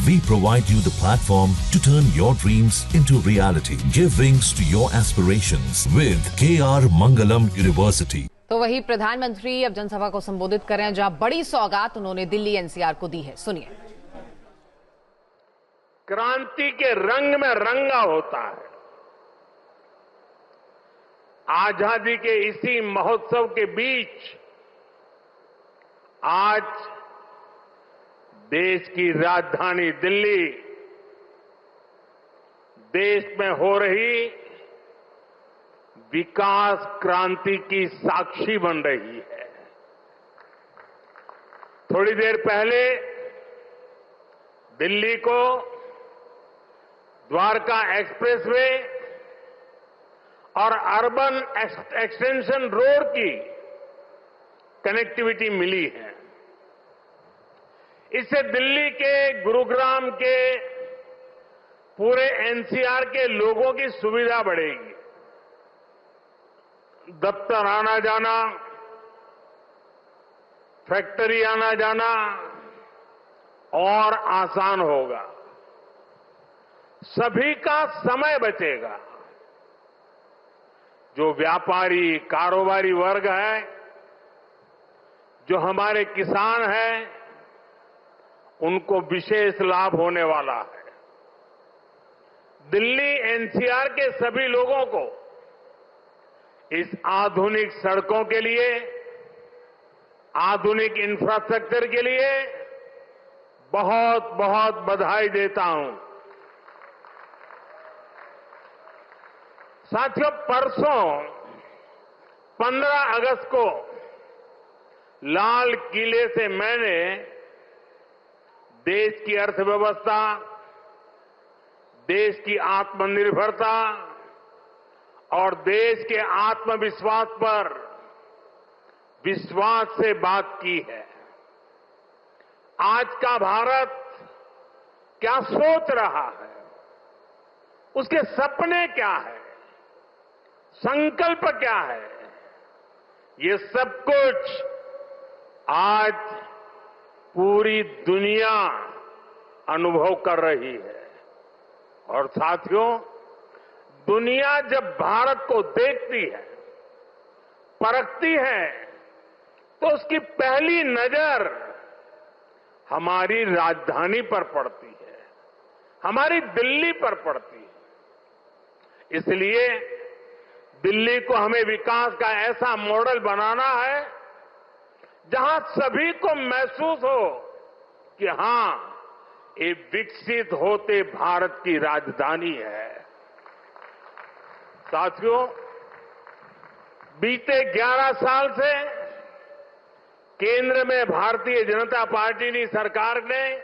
We provide you the platform to turn your dreams into reality. Give wings to your aspirations with KR Mangalam University. तो वही प्रधानमंत्री अब जनसभा को संबोधित कर रहे हैं, जहां बड़ी सौगात उन्होंने दिल्ली एनसीआर को दी है। सुनिए। क्रांति के रंग में रंगा होता है। आजादी के इसी महोत्सव के बीच आज देश की राजधानी दिल्ली देश में हो रही विकास क्रांति की साक्षी बन रही है। थोड़ी देर पहले दिल्ली को द्वारका एक्सप्रेसवे और अर्बन एक्सटेंशन रोड की कनेक्टिविटी मिली है। इससे दिल्ली के, गुरुग्राम के, पूरे एनसीआर के लोगों की सुविधा बढ़ेगी। दफ्तर आना जाना, फैक्ट्री आना जाना और आसान होगा। सभी का समय बचेगा। जो व्यापारी, कारोबारी वर्ग है, जो हमारे किसान हैं, उनको विशेष लाभ होने वाला है। दिल्ली एनसीआर के सभी लोगों को इस आधुनिक सड़कों के लिए, आधुनिक इंफ्रास्ट्रक्चर के लिए बहुत बहुत बधाई देता हूं। साथियों, परसों 15 अगस्त को लाल किले से मैंने देश की अर्थव्यवस्था, देश की आत्मनिर्भरता और देश के आत्मविश्वास पर विश्वास से बात की है। आज का भारत क्या सोच रहा है, उसके सपने क्या है, संकल्प क्या है, ये सब कुछ आज पूरी दुनिया अनुभव कर रही है। और साथियों, दुनिया जब भारत को देखती है, परखती है, तो उसकी पहली नजर हमारी राजधानी पर पड़ती है, हमारी दिल्ली पर पड़ती है। इसलिए दिल्ली को हमें विकास का ऐसा मॉडल बनाना है जहां सभी को महसूस हो कि हां, ये विकसित होते भारत की राजधानी है। साथियों, बीते 11 साल से केंद्र में भारतीय जनता पार्टी की सरकार ने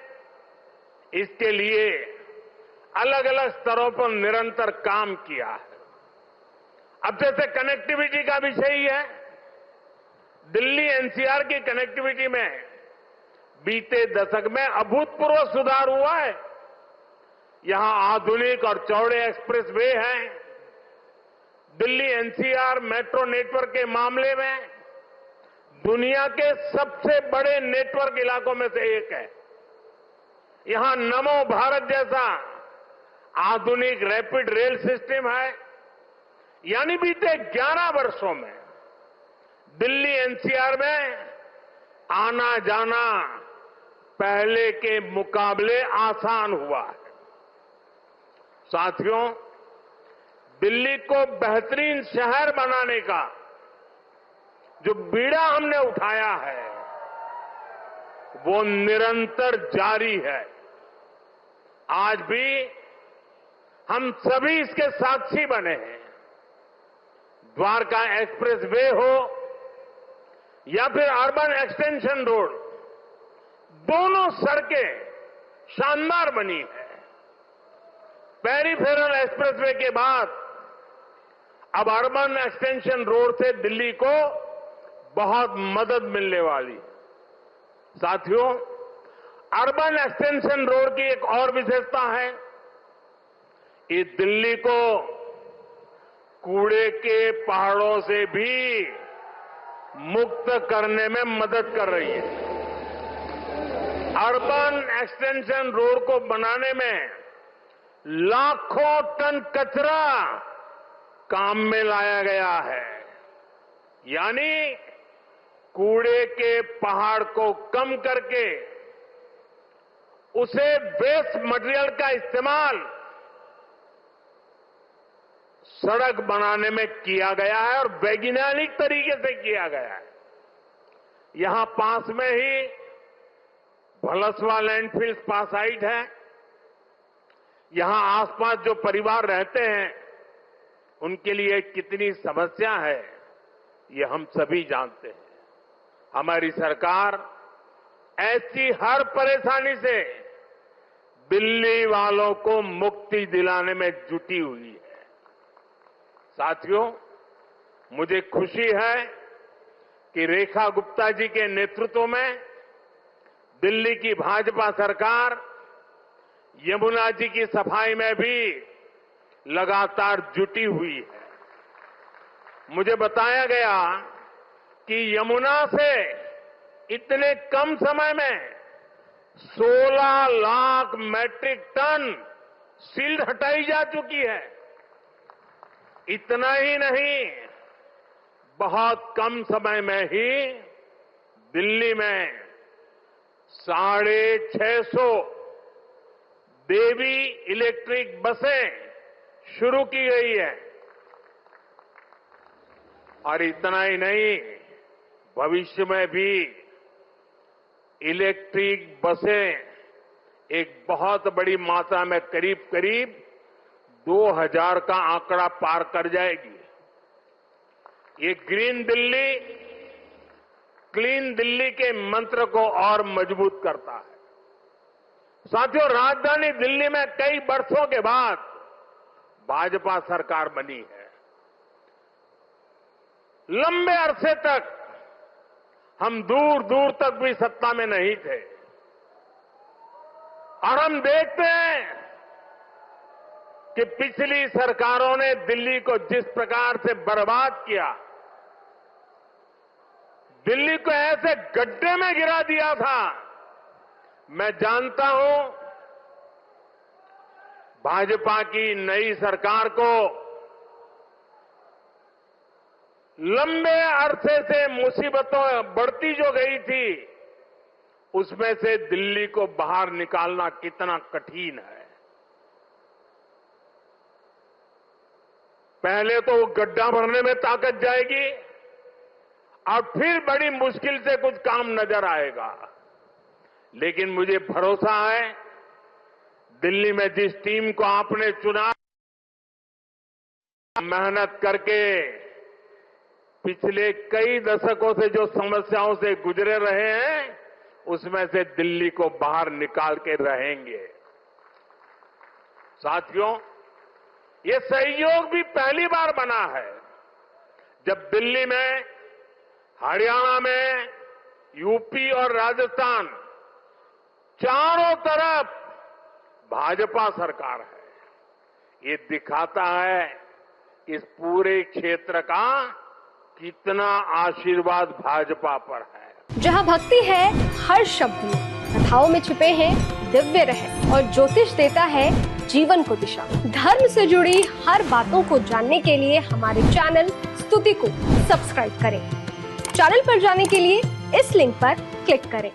इसके लिए अलग अलग स्तरों पर निरंतर काम किया है। अब जैसे कनेक्टिविटी का विषय ही है, दिल्ली एनसीआर की कनेक्टिविटी में बीते दशक में अभूतपूर्व सुधार हुआ है। यहां आधुनिक और चौड़े एक्सप्रेसवे हैं। दिल्ली एनसीआर मेट्रो नेटवर्क के मामले में दुनिया के सबसे बड़े नेटवर्क इलाकों में से एक है। यहां नमो भारत जैसा आधुनिक रैपिड रेल सिस्टम है। यानी बीते 11 वर्षों में दिल्ली एनसीआर में आना जाना पहले के मुकाबले आसान हुआ है। साथियों, दिल्ली को बेहतरीन शहर बनाने का जो बीड़ा हमने उठाया है, वो निरंतर जारी है। आज भी हम सभी इसके साक्षी बने हैं। द्वारका एक्सप्रेसवे हो या फिर अर्बन एक्सटेंशन रोड, दोनों सड़कें शानदार बनी है। पेरिफेरल एक्सप्रेसवे के बाद अब अर्बन एक्सटेंशन रोड से दिल्ली को बहुत मदद मिलने वाली। साथियों, अर्बन एक्सटेंशन रोड की एक और विशेषता है, ये दिल्ली को कूड़े के पहाड़ों से भी मुक्त करने में मदद कर रही है। अर्बन एक्सटेंशन रोड को बनाने में लाखों टन कचरा काम में लाया गया है। यानी कूड़े के पहाड़ को कम करके उसे वेस्ट मटेरियल का इस्तेमाल सड़क बनाने में किया गया है और वैज्ञानिक तरीके से किया गया है। यहां पास में ही भलसवा लैंडफिल स्पा साइट है। यहां आसपास जो परिवार रहते हैं उनके लिए कितनी समस्या है ये हम सभी जानते हैं। हमारी सरकार ऐसी हर परेशानी से दिल्ली वालों को मुक्ति दिलाने में जुटी हुई है। साथियों, मुझे खुशी है कि रेखा गुप्ता जी के नेतृत्व में दिल्ली की भाजपा सरकार यमुना जी की सफाई में भी लगातार जुटी हुई है। मुझे बताया गया कि यमुना से इतने कम समय में 16 लाख मैट्रिक टन सील्ड हटाई जा चुकी है। इतना ही नहीं, बहुत कम समय में ही दिल्ली में 650 देवी इलेक्ट्रिक बसें शुरू की गई है। और इतना ही नहीं, भविष्य में भी इलेक्ट्रिक बसें एक बहुत बड़ी मात्रा में करीब 2000 का आंकड़ा पार कर जाएगी। ये ग्रीन दिल्ली, क्लीन दिल्ली के मंत्र को और मजबूत करता है। साथियों, राजधानी दिल्ली में कई वर्षों के बाद भाजपा सरकार बनी है। लंबे अरसे तक हम दूर दूर तक भी सत्ता में नहीं थे और हम देखते हैं कि पिछली सरकारों ने दिल्ली को जिस प्रकार से बर्बाद किया, दिल्ली को ऐसे गड्ढे में गिरा दिया था। मैं जानता हूं भाजपा की नई सरकार को लंबे अरसे से मुसीबतों बढ़ती जो गई थी उसमें से दिल्ली को बाहर निकालना कितना कठिन है। पहले तो वो गड्ढा भरने में ताकत जाएगी और फिर बड़ी मुश्किल से कुछ काम नजर आएगा। लेकिन मुझे भरोसा है दिल्ली में जिस टीम को आपने चुना, मेहनत करके पिछले कई दशकों से जो समस्याओं से गुजरे रहे हैं उसमें से दिल्ली को बाहर निकाल के रहेंगे। साथियों, ये सहयोग भी पहली बार बना है जब दिल्ली में, हरियाणा में, यूपी और राजस्थान चारों तरफ भाजपा सरकार है। ये दिखाता है इस पूरे क्षेत्र का कितना आशीर्वाद भाजपा पर है। जहां भक्ति है हर शब्द में, कथाओं में छुपे हैं दिव्य रहस्य और ज्योतिष देता है जीवन को दिशा। धर्म से जुड़ी हर बातों को जानने के लिए हमारे चैनल स्तुति को सब्सक्राइब करें। चैनल पर जाने के लिए इस लिंक पर क्लिक करें।